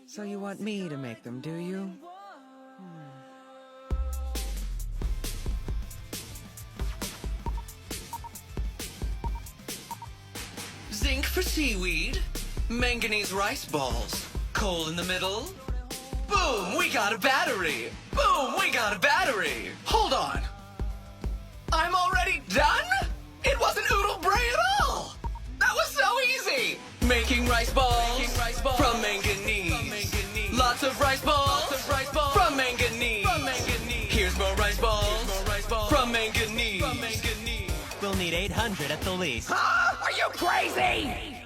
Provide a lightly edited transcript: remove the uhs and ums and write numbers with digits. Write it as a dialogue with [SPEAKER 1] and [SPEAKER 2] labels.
[SPEAKER 1] So you want me to make them, do you?
[SPEAKER 2] Zinc for seaweed, manganese rice balls, coal in the middle. Boom, we got a battery! Boom, we got a battery! Hold on. I'm already done? It wasn't Oodle Bray at all! That was so easy! Making rice balls, from manganese. Lots of rice balls, from manganese. Here's more rice balls, from manganese.
[SPEAKER 3] We'll need 800 at the least.
[SPEAKER 2] Are you crazy?